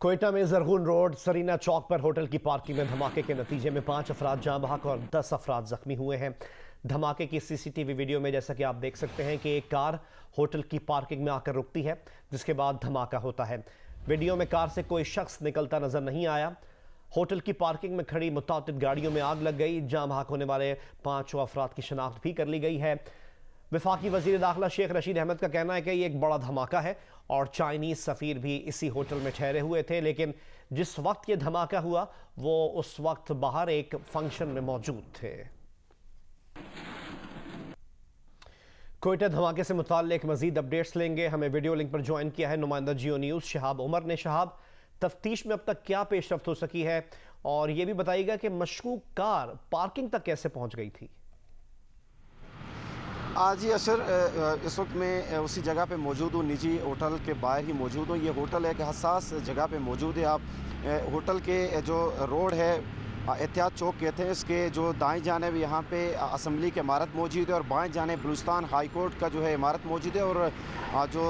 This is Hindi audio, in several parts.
कोयटा में जरगुन रोड सरीना चौक पर होटल की पार्किंग में धमाके के नतीजे में 5 अफराद जाँ बहक और 10 अफराद जख्मी हुए हैं। धमाके की सीसीटीवी वीडियो में जैसा कि आप देख सकते हैं कि एक कार होटल की पार्किंग में आकर रुकती है, जिसके बाद धमाका होता है। वीडियो में कार से कोई शख्स निकलता नजर नहीं आया। होटल की पार्किंग में खड़ी मुतअद्दिद गाड़ियों में आग लग गई। जाँ बहक होने वाले 5 अफराद की शनाख्त भी कर ली गई है। वफाकी वजीर दाखिला शेख रशीद अहमद का कहना है कि ये एक बड़ा धमाका है और चाइनीज सफीर भी इसी होटल में ठहरे हुए थे, लेकिन जिस वक्त ये धमाका हुआ वो उस वक्त बाहर एक फंक्शन में मौजूद थे। कोयटा धमाके से मुताल्लिक मजीद अपडेट्स लेंगे। हमें वीडियो लिंक पर ज्वाइन किया है नुमाइंदा जियो न्यूज़ शहाब उमर ने। शहाब, तफ्तीश में अब तक क्या पेशरफ्त हो सकी है और ये भी बताइएगा कि मशकूक कार पार्किंग तक कैसे पहुंच गई थी? जी अशर, इस वक्त मैं उसी जगह पे मौजूद हूँ, निजी होटल के बाहर ही मौजूद हूँ। ये होटल एक हसास जगह पे मौजूद है। आप होटल के जो रोड है एहतियात चौक कहते हैं, इसके जो दाएं जानिब यहाँ पे असम्बली की इमारत मौजूद है और बाएं जानिब बलूचिस्तान हाई कोर्ट का जो है इमारत मौजूद है और जो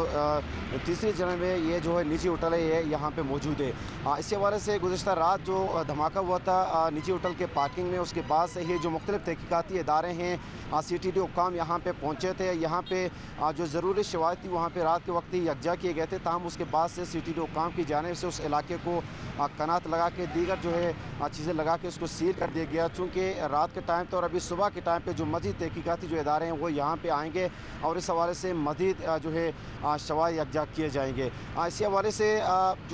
तीसरी जानिब में ये जो है निजी होटल है ये यहाँ पे मौजूद है। इसी हवाले से गुज़िश्ता रात जो धमाका हुआ था निजी होटल के पार्किंग में, उसके बाद से ही जो मुख्तलिफ तहकीकाती इदारे हैं CTD हुक्काम यहाँ पे पहुँचे थे। यहाँ पे जो ज़रूरी शवायद थी वहाँ पे रात के वक्त ही यकजा किए गए थे, ताहम उसके बाद से CTD हुक्काम की जानिब से उस इलाके को कनात लगा के दीगर जो है चीज़ें लगा के उसको सील कर दिया गया, चूँकि रात के टाइम तो और अभी सुबह के टाइम पे जो मज़ीद तहकीकाती जो इदारे हैं वो यहाँ पे आएंगे और इस हवाले से मज़ीद जो है शवायद यकजा किए जाएंगे। इसी हवाले से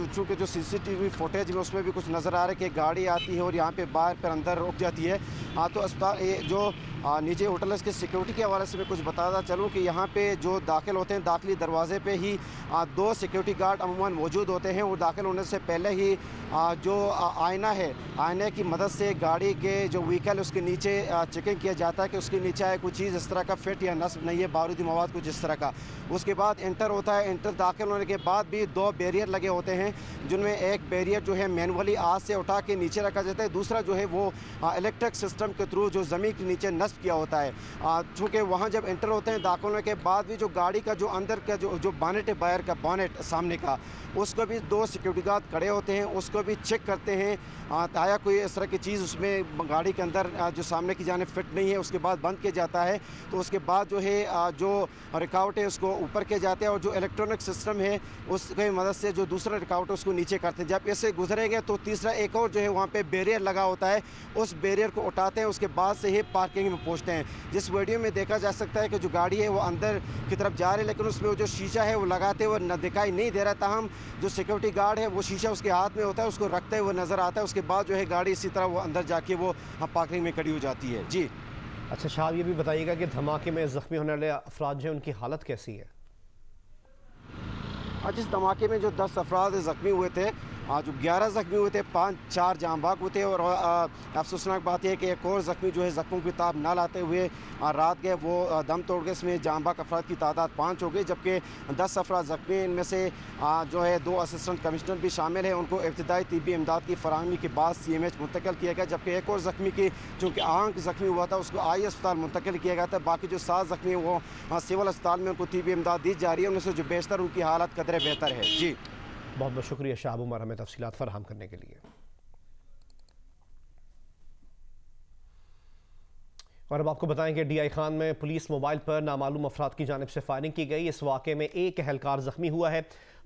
चूँकि जो CCTV फुटेज में उसमें भी कुछ नज़र आ रहा है कि गाड़ी आती है और यहाँ पे बाहर पर अंदर रुक जाती है। तो अस्पताल जो निजी होटल के सिक्योरिटी के हवाले से मैं कुछ बताता चलूँ कि यहाँ पे जो दाखिल होते हैं दाखिली दरवाजे पे ही 2 सिक्योरिटी गार्ड अमूमन मौजूद होते हैं और दाखिल होने से पहले ही जो आईना है, आईने की मदद से गाड़ी के जो व्हीकल उसके नीचे चेकिंग किया जाता है कि उसके नीचे है कोई चीज़ इस तरह का फिट या नस्ब नहीं है, बारूदी मवाद कुछ इस तरह का। उसके बाद इंटर होता है। इंटर दाखिल होने के बाद भी 2 बैरियर लगे होते हैं, जिनमें एक बैरियर जो है मैनुअली आज से उठा के नीचे रखा जाता है, दूसरा जो है वो इलेक्ट्रिक सिस्टम के थ्रू जो ज़मीन के नीचे नस्ब किया होता है। चूँकि वहाँ जब इंटर होते हैं दाखिल होने के बाद भी जो गाड़ी का जो अंदर का जो बॉनेट है, बाहर का बॉनेट सामने का, उसको भी 2 सिक्योरिटी गार्ड खड़े होते हैं, उसको भी चेक करते हैं आया कोई इस तरह की चीज़ उसमें गाड़ी के अंदर जो सामने की जाने फिट नहीं है, उसके बाद बंद किया जाता है। तो उसके बाद जो है जो रुकावट है उसको ऊपर किया जाता है और जो इलेक्ट्रॉनिक सिस्टम है उसकी मदद से जो दूसरा रुकावट है उसको नीचे करते हैं। जब ऐसे गुजरेंगे तो तीसरा एक और जो है वहाँ पे बैरियर लगा होता है, उस बैरियर को उठाते हैं, उसके बाद से ही पार्किंग में पहुँचते हैं। जिस वीडियो में देखा जा सकता है कि जो गाड़ी है वो अंदर की तरफ जा रही है, लेकिन उसमें जो शीशा है वो लगाते हुए न दिखाई नहीं दे रहा। ताहम जो सिक्योरिटी गार्ड है वो शीशा उसके हाथ में होता है, उसको रखते हुए नज़र आता है। उसके बाद जो है गाड़ी इसी तरह वो अंदर जाके वो पार्किंग में खड़ी हो जाती है। जी अच्छा शाह, ये भी बताइएगा कि धमाके में जख्मी होने वाले अफराद जो उनकी हालत कैसी है? जिस धमाके में जो 10 अफराद ज़ख्मी हुए थे, जो 11 ज़ख्मी हुए थे, 4 जाँ बहक हुए थे और अफसोसनाक बात यह है कि एक और ज़ख्मी जो है ज़ख्मों की ताब ना लाते हुए रात गए, वो दम तोड़ गए। इसमें जाँ बहक अफराद की तादाद 5 हो गई, जबकि 10 अफराद ज़ख्मी, इनमें से जो है 2 असिस्टेंट कमिश्नर भी शामिल हैं। उनको इब्तिदाई तिब्बी इमदाद की फराहमी के बाद CMH मुंतकिल किया गया, जबकि एक और ज़ख्मी की चूँकि आंख ज़ख्मी हुआ था उसको आई अस्पताल मुंतकिल किया गया था। बाकी जो 7 ज़ख्मी हैं वो सिविल अस्पताल में उनको तिब्बी इमदाद दी जा रही है, उनमें से जो बेशतर उनकी हालत कदरे बेहतर है। जी बहुत बहुत शुक्रिया शहाब उमर हमें तफसीलात फराहम करने के लिए। और अब आपको बताएं कि DI खान में पुलिस मोबाइल पर नामालूम अफराद की जानिब से फायरिंग की गई। इस वाक़े में एक एहलकार जख्मी हुआ है।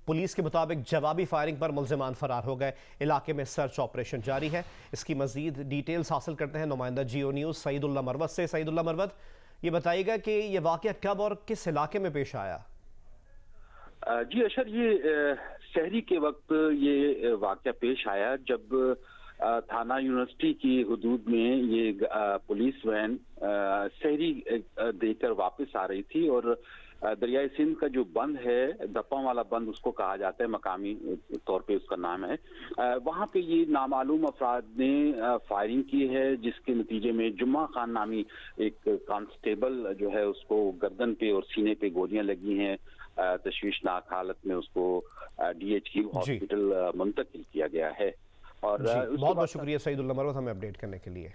पुलिस के मुताबिक जवाबी फायरिंग पर मुल्ज़िमान फरार हो गए। इलाके में सर्च ऑपरेशन जारी है। इसकी मजीद डिटेल्स हासिल करते हैं नुमाइंदा जियो न्यूज़ सईदुल्लाह मरवत से। सईदुल्लाह मरवत, ये बताइएगा कि यह वाक़या कब और किस इलाके में पेश आया? जी अशर, ये शहरी के वक्त ये वाक़या पेश आया जब थाना यूनिवर्सिटी की हदूद में ये पुलिस वैन शहरी देकर वापस आ रही थी और दरियाई सिंध का जो बंद है, दप्पा वाला बंद उसको कहा जाता है, मकामी तौर पे उसका नाम है, वहाँ पे ये नामालूम अफराद ने फायरिंग की है, जिसके नतीजे में जुम्मा खान नामी एक कांस्टेबल जो है उसको गर्दन पे और सीने पे गोलियां लगी हैं। तशवीशनाक हालत में उसको DHQ हॉस्पिटल मुंतकिल किया गया है। और बहुत बहुत शुक्रिया सईदुल्लाह मरवत हमें अपडेट करने के लिए।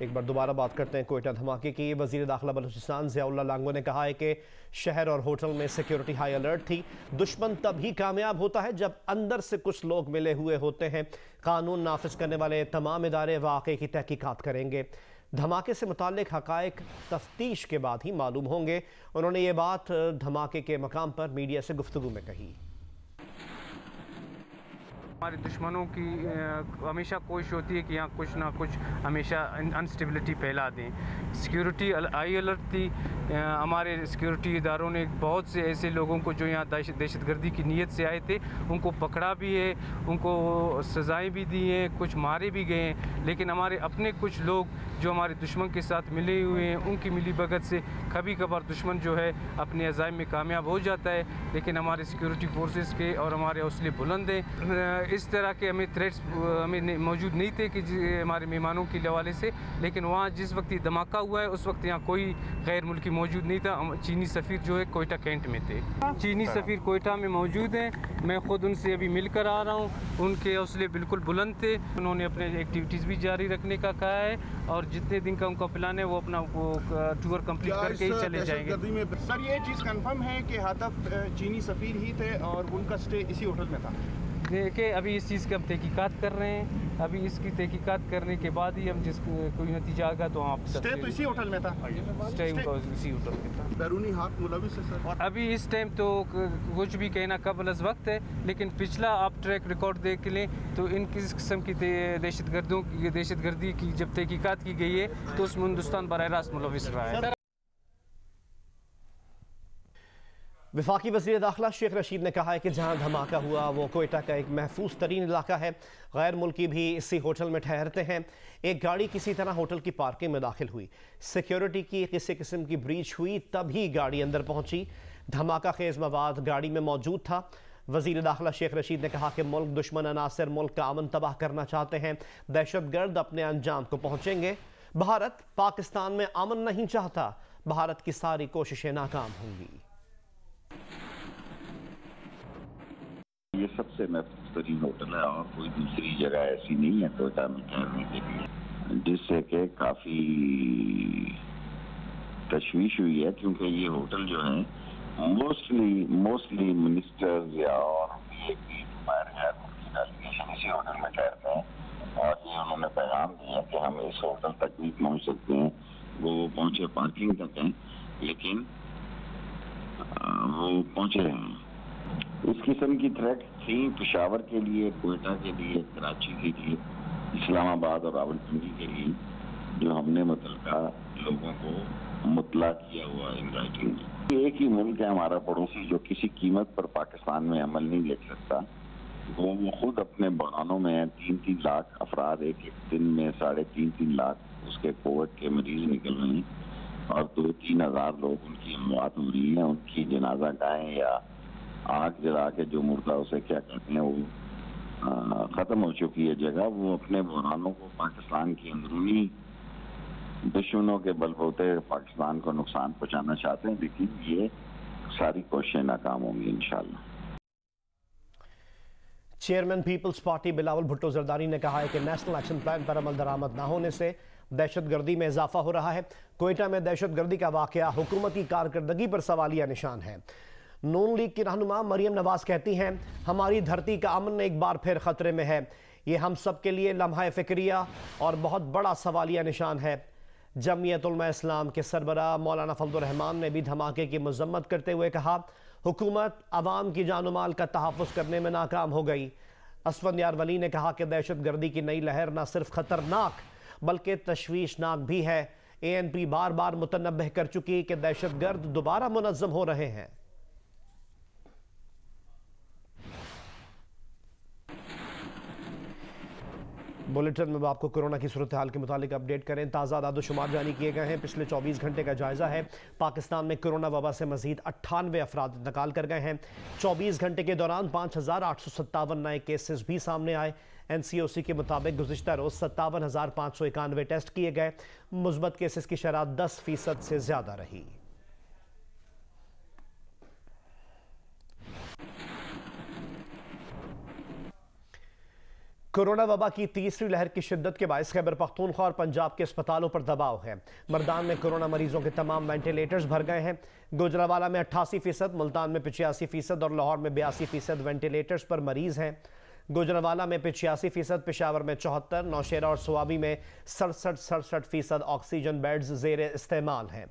एक बार दोबारा बात करते हैं कोयटा धमाके की। वजीर दाखिला बलूचिस्तान ज़ियाउल्लाह लांगो ने कहा है कि शहर और होटल में सिक्योरिटी हाई अलर्ट थी। दुश्मन तभी कामयाब होता है जब अंदर से कुछ लोग मिले हुए होते हैं। कानून नाफिज करने वाले तमाम इदारे वाक़े की तहकीकात करेंगे। धमाके से मुताल्लिक हक़ाइक़ तफ्तीश के बाद ही मालूम होंगे। उन्होंने ये बात धमाके के मकाम पर मीडिया से गुफ्तगू में कही। हमारे दुश्मनों की हमेशा कोशिश होती है कि यहाँ कुछ ना कुछ हमेशा अनस्टेबिलिटी फैला दें। सिक्योरिटी हाई अलर्ट थी। हमारे सिक्योरिटी इदारों ने बहुत से ऐसे लोगों को जो यहाँ दहशतगर्दी की नीयत से आए थे उनको पकड़ा भी है, उनको सज़ाएं भी दी हैं, कुछ मारे भी गए हैं। लेकिन हमारे अपने कुछ लोग जो हमारे दुश्मन के साथ मिले हुए हैं उनकी मिली भगत से कभी कभार दुश्मन जो है अपने अज़ाइम में कामयाब हो जाता है। लेकिन हमारे सिक्योरिटी फोर्सेस के और हमारे हौसले बुलंद हैं। इस तरह के हमें थ्रेट्स हमें मौजूद नहीं थे कि हमारे मेहमानों के हवाले से। लेकिन वहाँ जिस वक्त ये धमाका हुआ है उस वक्त यहाँ कोई गैर मुल्की मौजूद नहीं था। चीनी सफ़ीर जो है कोयटा कैंट में थे। चीनी सफ़ीर कोयटा में मौजूद हैं। मैं ख़ुद उनसे अभी मिलकर आ रहा हूँ। उनके हौसले बिल्कुल बुलंद थे। उन्होंने अपने एक्टिविटीज़ भी जारी रखने का कहा है और जितने दिन का उनका प्लान है वो अपना टूर कंप्लीट करके ही चले जाएंगे। सर ये चीज़ कंफर्म है कि हदफ चीनी सफ़ीर ही थे और उनका स्टे इसी होटल में था? देखिए अभी इस चीज़ की हम तहकीकात कर रहे हैं। अभी इसकी तहकीकात करने के बाद ही हम जिस कोई नतीजा आएगा तो आप स्टे तो इसी होटल में था? स्टे उनका इसी होटल में था। बैरूनी हाथ मुलविस है सर? अभी इस टाइम तो कुछ भी कहना कबल अज़ वक्त है। लेकिन पिछला आप ट्रैक रिकॉर्ड देख लें तो इन किस किस्म की दहशतगर्दी की जब तहकीकात की गई है तो उसमें हिंदुस्तान बराह रास्त मुलविस रहा है। वफाकी वज़ीर दाखिला शेख रशीद ने कहा है कि जहां धमाका हुआ वो कोयटा का एक महफूज तरीन इलाका है। गैर मुल्की भी इसी होटल में ठहरते हैं। एक गाड़ी किसी तरह होटल की पार्किंग में दाखिल हुई। सिक्योरिटी की किसी किस्म की ब्रीच हुई तभी गाड़ी अंदर पहुंची। धमाका खेज मवाद गाड़ी में मौजूद था। वज़ीर दाखिला शेख रशीद ने कहा कि मुल्क दुश्मन अनासर मुल्क का अमन तबाह करना चाहते हैं। दहशतगर्द अपने अंजाम को पहुंचेंगे। भारत पाकिस्तान में अमन नहीं चाहता। भारत की सारी कोशिशें नाकाम होंगी। ये सबसे महफूज तरीन होटल है और कोई दूसरी जगह ऐसी नहीं है कोयटा में ठहरने के लिए, जिससे कि काफ़ी तशवीश हुई है। क्योंकि ये होटल जो है मोस्टली मिनिस्टर्स या और डेलीगेशन इसी होटल में ठहरते हैं और ये उन्होंने पैगाम दिया कि हम इस होटल तक भी पहुँच सकते हैं। वो पहुँचे पार्किंग तक हैं लेकिन वो पहुँचे हैं। इस किस्म की थ्रेट थी पेशावर के लिए, कोयटा के लिए, कराची के लिए, इस्लामाबाद और रावलपिंडी के लिए, जो हमने मुतलका लोगों को मुतला किया हुआ इन राइटिंग में। एक ही मुल्क है हमारा पड़ोसी जो किसी कीमत पर पाकिस्तान में अमल नहीं ले सकता। वो खुद अपने बहानों में 3-3 लाख अफराद एक दिन में 3.5 लाख उसके कोविड के मरीज निकल रहे हैं और 2-3 हज़ार लोग उनकी अमवात हो रही हैं। उनकी जनाजा गाहें या आग जला के जो मुर्दा उसे क्या कहते हैं वो ख़त्म हो चुकी है जगह। वो अपने बुरानों को पाकिस्तान की अंदरूनी दुश्मनों के बलबूते पाकिस्तान को नुकसान पहुंचाना चाहते हैं, लेकिन ये सारी कोशिशें नाकाम होंगी इंशाल्लाह। Chairman people's party Bilawal Bhutto Zardari ने कहा है कि नेशनल एक्शन प्लान पर अमल दरामद न होने से दहशतगर्दी में इजाफा हो रहा है। कोयटा में दहशतगर्दी का वाकया हुकूमती कारकर्दगी पर सवालिया निशान है। नून लीग की रहनुमा मरियम नवाज कहती हैं हमारी धरती का अमन एक बार फिर खतरे में है। ये हम सब के लिए लम्हा फ़िक्रिया और बहुत बड़ा सवालिया निशान है। जमीयत उलमा इस्लाम के सरबराह मौलाना फजलुर रहमान ने भी धमाके की मजम्मत करते हुए कहा हुकूमत अवाम की जान माल का तहफ़्फ़ुज़ करने में नाकाम हो गई। असफंदियार वली ने कहा कि दहशतगर्दी की नई लहर न सिर्फ ख़तरनाक बल्कि तशवीशनाक भी है। ANP बार बार मुतनब्बह कर चुकी कि दहशतगर्द दोबारा मुनज़्ज़म हो रहे हैं। बुलेटिन में आपको कोरोना की सूरत हाल के मुतालिक अपडेट करें। ताज़ा दादोशुमार जारी किए गए हैं। पिछले 24 घंटे का जायज़ा है। पाकिस्तान में कोरोना वबा से मजीद 98 अफराद इंतकाल कर गए हैं। 24 घंटे के दौरान 5857 नए केसेस भी सामने आए। NCOC के मुताबिक गुज़िश्ता रोज़ 57,591 टेस्ट किए गए। मुस्बत केसेस की शरह 10% से ज़्यादा रही। कोरोना वबा की तीसरी लहर की शिद्दत के बायस खैबर पख्तूनख्वा और पंजाब के अस्पतालों पर दबाव है। मर्दान में कोरोना मरीजों के तमाम वेंटिलेटर्स भर गए हैं। गुजरावाला में 88%, मुल्तान में 85% और लाहौर में 82% वेंटिलेटर्स पर मरीज हैं। गुजरावाला में 85%, पेशावर में 74%, नौशेरा और स्वाबी में 67% ऑक्सीजन बेड्स जेर इस्तेमाल हैं।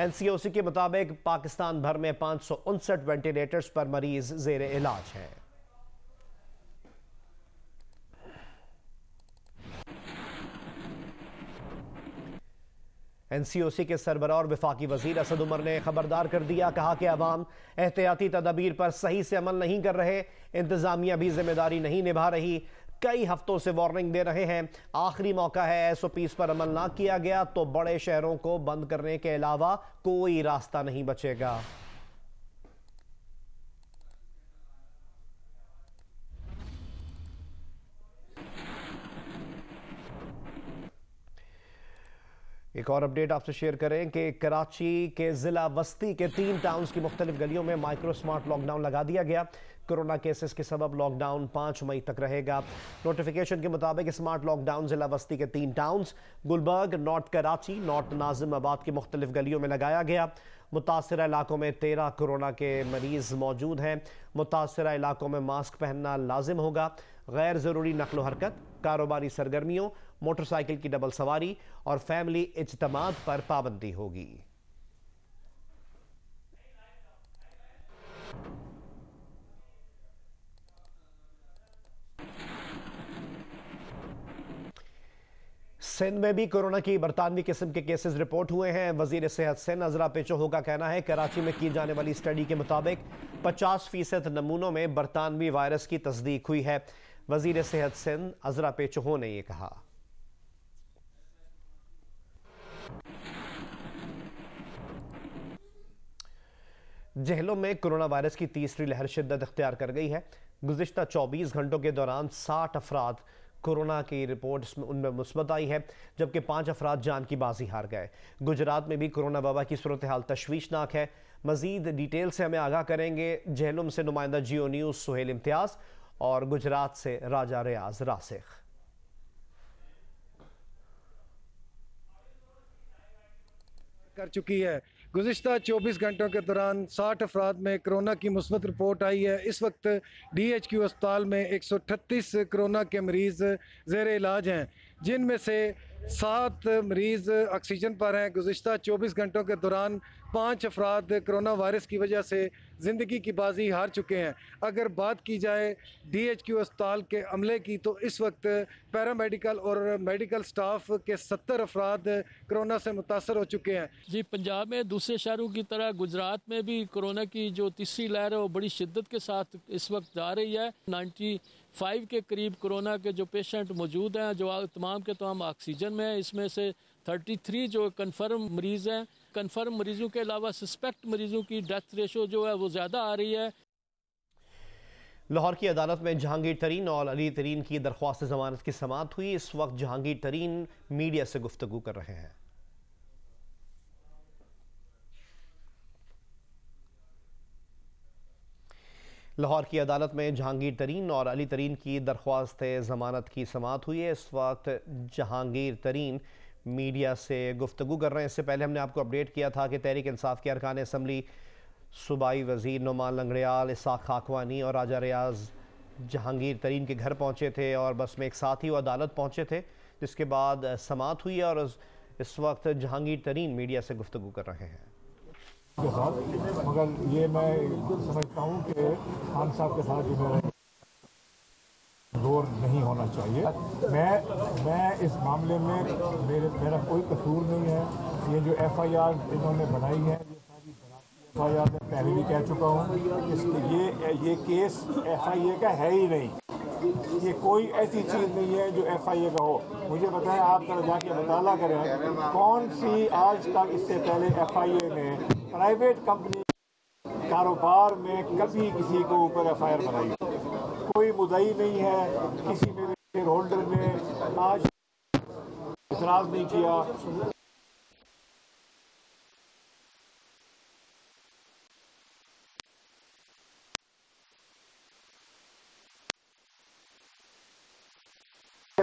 NCOC के मुताबिक पाकिस्तान भर में 559 वेंटिलेटर्स पर मरीज जेर इलाज हैं। NCOC के सरबराह और वफाकी वजीर असद उमर ने खबरदार कर दिया, कहा कि अवाम एहतियाती तदाबीर पर सही से अमल नहीं कर रहे, इंतजामिया भी जिम्मेदारी नहीं निभा रही। कई हफ्तों से वार्निंग दे रहे हैं, आखिरी मौका है। SOPs पर अमल ना किया गया तो बड़े शहरों को बंद करने के अलावा कोई रास्ता नहीं बचेगा। एक और अपडेट आपसे शेयर करें कि कराची के जिला वस्ती के 3 टाउन्स की मुख्तलिफ गलियों में माइक्रो स्मार्ट लॉकडाउन लगा दिया गया। कोरोना केसेस के सबब लॉकडाउन 5 मई तक रहेगा। नोटिफिकेशन के मुताबिक स्मार्ट लॉकडाउन जिला वस्ती के 3 towns Gulberg, north Karachi, north Nazimabad की मुख्तलिफ गलियों में लगाया गया। मुतासरा इलाकों में 13 कोरोना के मरीज मौजूद हैं। मुतासरा इलाकों में मास्क पहनना लाजिम होगा। गैर ज़रूरी नकलो हरकत, कारोबारी सरगर्मियों, मोटरसाइकिल की डबल सवारी और फैमिली इज्तिमात पर पाबंदी होगी। सिंध में भी कोरोना की बरतानवी किस्म के केसेस रिपोर्ट हुए हैं। वजीर सेहत सिंध अजरा पेचो का कहना है, कराची में की जाने वाली स्टडी के मुताबिक 50% नमूनों में बरतानवी वायरस की तस्दीक हुई है। वजीर सेहत सिंध अजरा पेचो ने यह कहा। जेहलों में कोरोना वायरस की तीसरी लहर शिद्दत इख्तियार कर गई है। गुज़िश्ता 24 घंटों के दौरान 60 अफराद कोरोना की रिपोर्ट उनमें मुस्बत आई है, जबकि 5 अफराद जान की बाजी हार गए। गुजरात में भी कोरोना वबा की सूरत हाल तशवीशनाक है। मजीद डिटेल से हमें आगाह करेंगे जेहलुम से नुमाइंदा जियो न्यूज़ सुहेल इम्तियाज़ और गुजरात से राजा रियाज रासिख। कर चुकी है। गुज़िश्ता 24 घंटों के दौरान 60 अफराद में कोरोना की मुस्बत रिपोर्ट आई है। इस वक्त DHQ अस्पताल में 138 कोरोना के मरीज़ ज़ेर इलाज हैं, जिनमें से 7 मरीज़ ऑक्सीजन पर हैं। गुज़िश्ता 24 घंटों के दौरान 5 अफराद कोरोना वायरस की वजह से ज़िंदगी की बाजी हार चुके हैं। अगर बात की जाए DHQ अस्पताल के अमले की, तो इस वक्त पैरामेडिकल और मेडिकल स्टाफ के 70 अफराद कोरोना से मुतासर हो चुके हैं। जी, पंजाब में दूसरे शहरों की तरह गुजरात में भी कोरोना की जो तीसरी लहर है वो बड़ी शिद्दत के साथ इस वक्त जा रही है। 95 के करीब कोरोना के जो पेशेंट मौजूद हैं, जो तमाम के तमाम ऑक्सीजन में हैं। इसमें से 33 जो कन्फर्म मरीज़ हैं। कन्फर्म मरीजों के अलावा सस्पेक्ट मरीजों की डेथ रेशो जो है वो ज़्यादा आ रही है। लाहौर की अदालत में जहांगीर तरीन और अली तरीन की दरख्वास्त जमानत की समाअत हुई। इस वक्त जहांगीर तरीन मीडिया से गुफ्तगू कर रहे हैं। लाहौर की अदालत में जहांगीर तरीन और अली तरीन की दरख्वास्त जमानत की समाअत हुई है। इस वक्त जहांगीर तरीन मीडिया से गुफ्तगू कर रहे हैं। इससे पहले हमने आपको अपडेट किया था कि तहरीक इंसाफ के अरकान असम्बली सूबाई वजीर नुमान लंगड़ियाल, इसाक खाकवानी और राजा रियाज जहांगीर तरीन के घर पहुंचे थे और बस में एक साथ ही वो अदालत पहुंचे थे, जिसके बाद समाअत हुई और इस वक्त जहांगीर तरीन मीडिया से गुफ्तगू कर रहे हैं। के साथ, मगर ये मैं समझता हूँ कि खान साहब के साथ जो मेरा जोर नहीं होना चाहिए। मैं इस मामले में मेरा कोई कसूर नहीं है। ये जो FIR इन्होंने बनाई है, ये सारी FIR मैं पहले भी कह चुका हूँ। ये केस FIA का है ही नहीं। ये कोई ऐसी चीज़ नहीं है जो FIA का हो। मुझे बताएं, आप तरह जाके मुताला करें, कौन सी आज तक इससे पहले FIA ने प्राइवेट कंपनी कारोबार में कभी किसी को ऊपर FIR बनाई? कोई मुद्दई नहीं है। किसी मेरे शेयर होल्डर ने आज इतराज़ नहीं किया।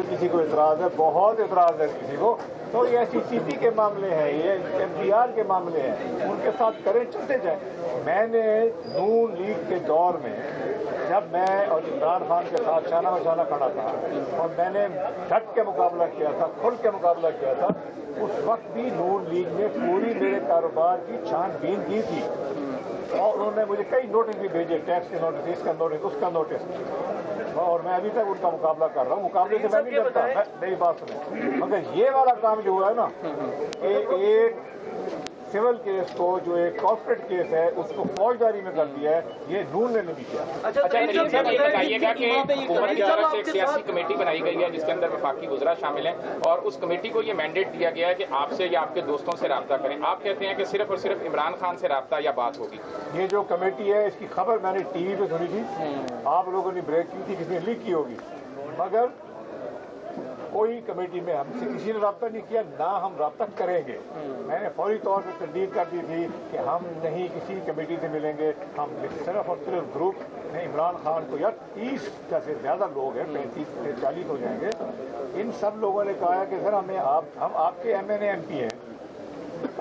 किसी को इतराज है, बहुत इतराज है किसी को, तो ये SCCT के मामले हैं, ये MPR के मामले हैं, उनके साथ करें, चलते जाए। मैंने नून लीग के दौर में जब मैं और इमरान खान के साथ शाना बशाना खड़ा था और मैंने डट के मुकाबला किया था, खुल के मुकाबला किया था, उस वक्त भी नून लीग ने पूरी मेरे कारोबार की छानबीन की थी और उन्होंने मुझे कई नोटिस भी भेजे, टैक्स के नोटिस, इसका नोटिस, उसका नोटिस, और मैं अभी तक उनका मुकाबला कर रहा हूँ। मुकाबले से मैं नहीं करता, मेरी बात सुने, मगर ये वाला काम जो हुआ है ना, एक सिविल केस को जो एक कॉर्पोरेट केस है उसको फौजदारी में कर दिया है, ये नून ने नहीं किया। अच्छा बताइएगा कि हुकूमत की तरफ से एक सियासी कमेटी बनाई गई है जिसके अंदर वफाकी वज़रा शामिल हैं और उस कमेटी को ये मैंडेट दिया गया है कि आपसे या आपके दोस्तों से रब्ता करें। आप कहते हैं कि सिर्फ और सिर्फ इमरान खान से रब्ता या बात होगी। ये जो कमेटी है इसकी खबर मैंने TV पे सुनी थी, आप लोगों ने ब्रेक की थी, किसी ने लीक की होगी, मगर कोई कमेटी में हमसे किसी ने रब्ता नहीं किया, ना हम रब्ता करेंगे। मैंने फौरी तौर पर तस्दीक कर दी थी कि हम नहीं किसी कमेटी से मिलेंगे, हम सिर्फ और सिर्फ ग्रुप ने इमरान खान को, या 30 से ज़्यादा लोग हैं, 35 से 40 हो जाएंगे, इन सब लोगों ने कहा कि सर हमें हम आपके MNA MP हैं,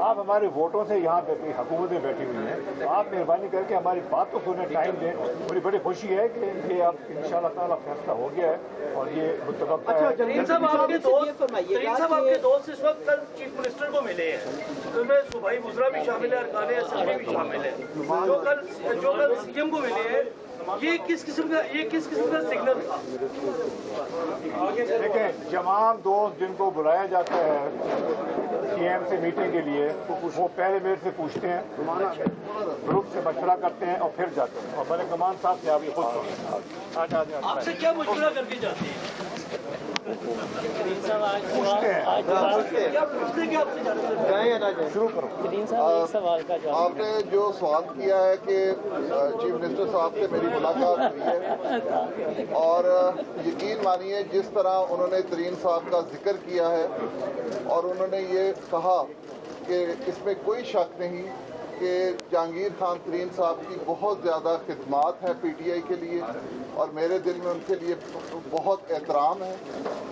आप हमारे वोटों से यहाँ पे हुकूमतें बैठी हुई हैं, तो आप मेहरबानी करके हमारी बात को सुने, टाइम दें। मुझे बड़ी खुशी है कि ये अब इंशाल्लाह ताला फैसला हो गया है और ये मुतवक्का है। जलील साहब आपके दोस्त इस वक्त कल चीफ मिनिस्टर को मिले हैं, तो उनमें सूबाई वज़रा भी शामिल है, अरकान असेंबली भी शामिल है, जो कल CM को मिले हैं, ये किस किस्म का सिग्नल था? देखें, तमाम दोस्त जिनको बुलाया जाता है CM से मीटिंग के लिए, वो पहले मेरे से पूछते हैं, ग्रुप से मशवरा करते हैं और फिर जाते हैं, और मलिक कमान साहब से आप ये खुद आपसे क्या मशवरा करके जाते हैं? पूछते हैं, क्या पूछते हैं आपसे? शुरू करो। आपने जो सवाल किया है कि चीफ मिनिस्टर साहब से मेरी मुलाकात हुई है, और यकीन मानिए जिस तरह उन्होंने तरीन साहब का जिक्र किया है और उन्होंने ये कहा कि इसमें कोई शक नहीं कि जहांगीर खान तरीन साहब की बहुत ज़्यादा खिदमात है PTI के लिए और मेरे दिल में उनके लिए बहुत एहतराम है,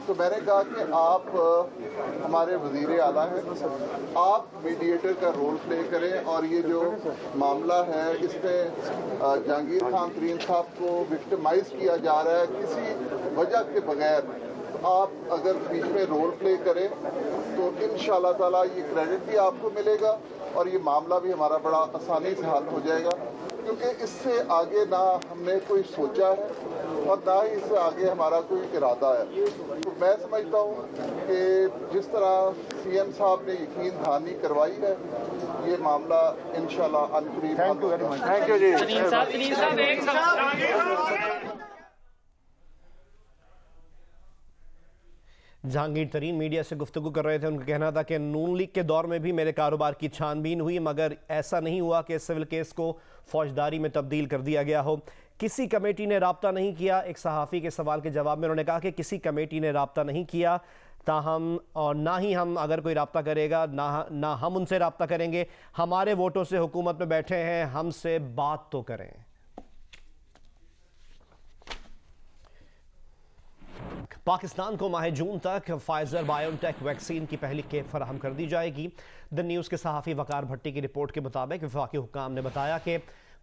तो मैंने कहा कि आप हमारे वज़ीर आला हैं, आप मीडिएटर का रोल प्ले करें और ये जो मामला है इसमें जहांगीर खान तरीन साहब को विक्टिमाइज किया जा रहा है किसी वजह के बगैर, आप अगर बीच में रोल प्ले करें तो इंशाल्लाह ताला ये क्रेडिट भी आपको मिलेगा और ये मामला भी हमारा बड़ा आसानी से हल हो जाएगा, क्योंकि इससे आगे ना हमने कोई सोचा है और ना ही इससे आगे हमारा कोई इरादा है। तो मैं समझता हूँ कि जिस तरह CM साहब ने यकीन दहानी करवाई है, ये मामला इंशाल्लाह अनकरीब। थैंक यू जी। जहांगीर तरीन मीडिया से गुफ्तगू कर रहे थे। उनका कहना था कि नून लीग के दौर में भी मेरे कारोबार की छानबीन हुई, मगर ऐसा नहीं हुआ कि सिविल केस को फौजदारी में तब्दील कर दिया गया हो। किसी कमेटी ने राब्ता नहीं किया। एक सहाफ़ी के सवाल के जवाब में उन्होंने कहा कि किसी कमेटी ने राब्ता नहीं किया, ताहम और ना ही हम, अगर कोई राब्ता करेगा ना हम उनसे राब्ता करेंगे। हमारे वोटों से हुकूमत में बैठे हैं, हमसे बात तो करें। पाकिस्तान को माह जून तक फाइजर बायोटेक वैक्सीन की पहली खेप फराहम कर दी जाएगी। द न्यूज़ के सहाफ़ी वकार भट्टी की रिपोर्ट के मुताबिक वफाकी हुक्काम ने बताया कि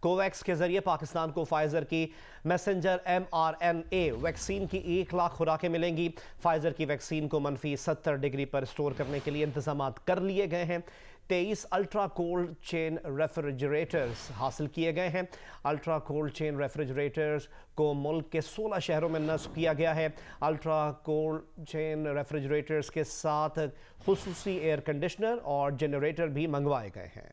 कोवैक्स के जरिए पाकिस्तान को फाइजर की मैसेंजर mRNA वैक्सीन की 1 लाख खुराकें मिलेंगी। फाइजर की वैक्सीन को -70 डिग्री पर स्टोर करने के लिए इंतजाम कर लिए गए हैं। 23 अल्ट्रा कोल्ड चेन रेफ्रिजरेटर्स हासिल किए गए हैं। अल्ट्रा कोल्ड चेन रेफ्रिजरेटर्स को मुल्क के 16 शहरों में नस्ब किया गया है। अल्ट्रा कोल्ड चेन रेफ्रिजरेटर्स के साथ खुसूसी एयर कंडीशनर और जनरेटर भी मंगवाए गए हैं।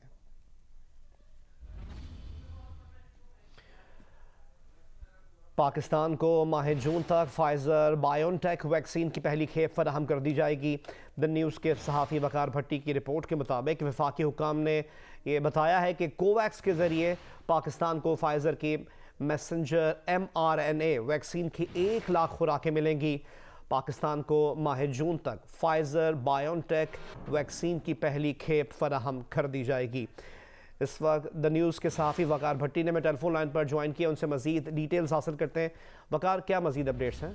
पाकिस्तान को माह जून तक फाइजर बायोटेक वैक्सीन की पहली खेप फराहम कर दी जाएगी। द न्यूज़ के सहाफ़ी वकार भट्टी की रिपोर्ट के मुताबिक वफाकी हुक्काम ने यह बताया है कि कोवैक्स के ज़रिए पाकिस्तान को फाइजर की मैसेंजर mRNA वैक्सीन की 1 लाख खुराकें मिलेंगी। पाकिस्तान को माह जून तक फाइजर बायोटेक वैक्सीन की पहली खेप फराहम कर दी जाएगी। इस वक्त द न्यूज़ के सहाफ़ी वकार भट्टी ने मैं टेलीफोन लाइन पर ज्वाइन किया, उनसे मज़ीद डिटेल्स हासिल करते हैं। वकार, क्या मज़ीद अपडेट्स हैं?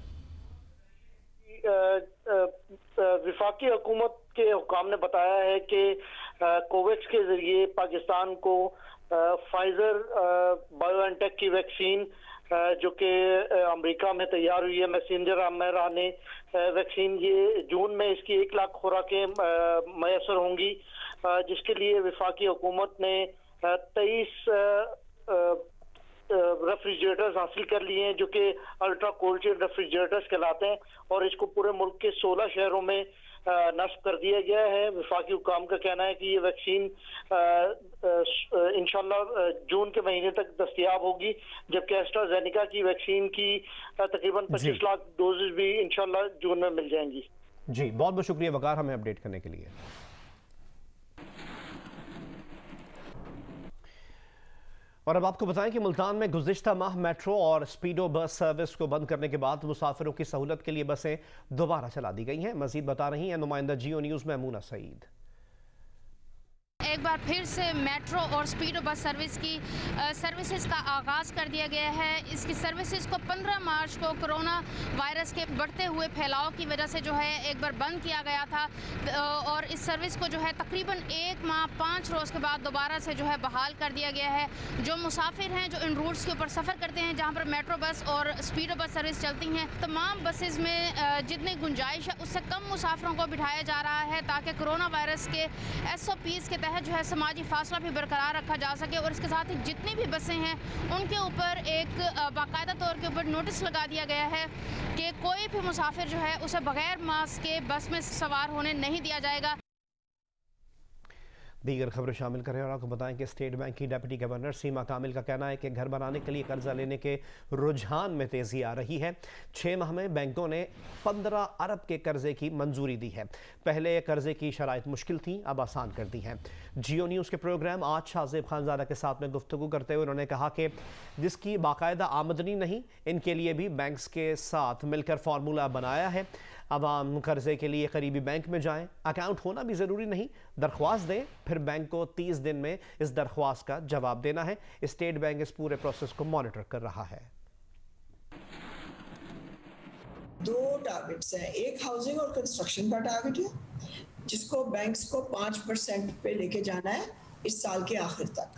विफाकी हुकूमत के हुकाम ने बताया है कि कोवैक्स के जरिए पाकिस्तान को फाइजर बायोएनटेक की वैक्सीन जो कि अमेरिका में तैयार हुई है, मैसेंजर आरएनए वैक्सीन, ये जून में इसकी 1 लाख खुराकें मैसर होंगी, जिसके लिए विफाकी हुकूमत ने 23 रेफ्रिजरेटर्स हासिल कर लिए हैं जो कि अल्ट्रा कोल्ड चेन रेफ्रिजरेटर्स कहलाते हैं, और इसको पूरे मुल्क के 16 शहरों में नस्ब कर दिया गया है। विफाकी हुकाम का कहना है कि ये वैक्सीन इंशाल्लाह जून के महीने तक दस्तयाब होगी, जबकि एस्ट्राजेनेका की वैक्सीन की तकरीबन 25 लाख डोजेज भी इंशाल्लाह जून में मिल जाएंगी। जी, बहुत बहुत शुक्रिया वकार हमें अपडेट करने के लिए। और अब आपको बताएं कि मुल्तान में गुज़िश्ता माह मेट्रो और स्पीडो बस सर्विस को बंद करने के बाद मुसाफिरों की सहूलत के लिए बसें दोबारा चला दी गई हैं। मजीद बता रही हैं नुमाइंदा जियो न्यूज़ मैमूना सईद। एक बार फिर से मेट्रो और स्पीडो बस सर्विसेज का आगाज़ कर दिया गया है। इसकी सर्विसेज को 15 मार्च को कोरोना वायरस के बढ़ते हुए फैलाव की वजह से जो है एक बार बंद किया गया था, और इस सर्विस को जो है तकरीबन 1 माह 5 रोज़ के बाद दोबारा से जो है बहाल कर दिया गया है। जो मुसाफिर हैं जो इन रूट्स के ऊपर सफ़र करते हैं जहाँ पर मेट्रो बस और स्पीडो बस सर्विस चलती हैं, तमाम बसेज़ में जितनी गुंजाइश है उससे कम मुसाफिरों को बिठाया जा रहा है ताकि कोरोना वायरस के SOPs के तहत जो है समाजी फासला भी बरकरार रखा जा सके। और इसके साथ ही जितनी भी बसें हैं उनके ऊपर एक बाकायदा तौर के ऊपर नोटिस लगा दिया गया है कि कोई भी मुसाफिर जो है उसे बगैर मास्क के बस में सवार होने नहीं दिया जाएगा। दीगर खबरें शामिल करें और आपको बताएं कि स्टेट बैंक की डिप्टी गवर्नर सीमा कामिल का कहना है कि घर बनाने के लिए कर्जा लेने के रुझान में तेज़ी आ रही है। 6 माह में बैंकों ने 15 अरब के कर्जे की मंजूरी दी है। पहले कर्जे की शराइत मुश्किल थी, अब आसान कर दी हैं। जियो न्यूज़ के प्रोग्राम आज शाहजेब खानजादा के साथ में गुफ्तगू करते हुए उन्होंने कहा कि जिसकी बाकायदा आमदनी नहीं, इनके लिए भी बैंक्स के साथ मिलकर फार्मूला बनाया है। आवाम कर्जे के लिए करीबी बैंक में जाएं, अकाउंट होना भी ज़रूरी नहीं, दरख्वास्त दें, फिर बैंक को 30 दिन में इस दरख्वास्त का जवाब देना है। स्टेट बैंक इस पूरे प्रोसेस को मॉनिटर कर रहा है। 2 टारगेट्स हैं, एक हाउसिंग और कंस्ट्रक्शन का टारगेट है जिसको बैंक्स को 5% पे लेके जाना है इस साल के आखिर तक।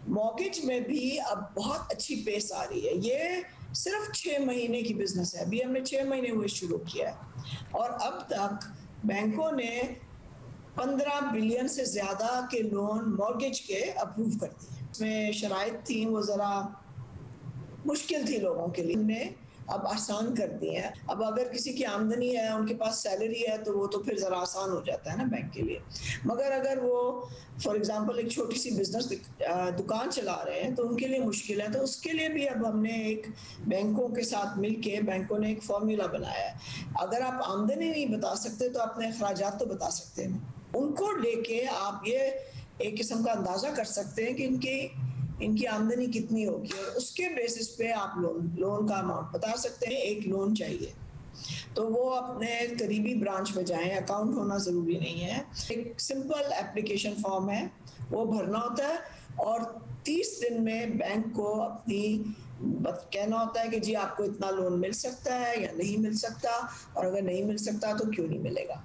मॉर्गेज में भी अब बहुत अच्छी पेस आ रही है। ये सिर्फ 6 महीने की बिजनेस है, अभी हमने 6 महीने हुए शुरू किया है और अब तक बैंकों ने 15 बिलियन से ज़्यादा के लोन मॉर्गेज के अप्रूव कर दिए। इसमें शराइत थी वो ज़रा मुश्किल थी लोगों के लिए, हमने अब आसान कर दिए हैं। अब अगर किसी की आमदनी है, उनके पास सैलरी है, तो वो तो फिर ज़रा आसान हो जाता है ना बैंक के लिए। मगर अगर वो फॉर एग्जांपल एक छोटी सी बिजनेस दुकान चला रहे हैं तो उनके लिए मुश्किल है, तो उसके लिए भी अब हमने एक बैंकों के साथ मिलके बैंकों ने एक फॉर्मूला बनाया है। अगर आप आमदनी नहीं बता सकते तो अपने अखराजात तो बता सकते हैं। उनको लेके आप ये एक किस्म का अंदाज़ा कर सकते हैं कि इनकी आमदनी कितनी होगी और उसके बेसिस पे आप लोन का अमाउंट बता सकते हैं। एक लोन चाहिए तो वो अपने करीबी ब्रांच में जाएं, अकाउंट होना ज़रूरी नहीं है। एक सिंपल एप्लीकेशन फॉर्म है, वो भरना होता है और 30 दिन में बैंक को अपनी कहना होता है कि जी आपको इतना लोन मिल सकता है या नहीं मिल सकता, और अगर नहीं मिल सकता तो क्यों नहीं मिलेगा।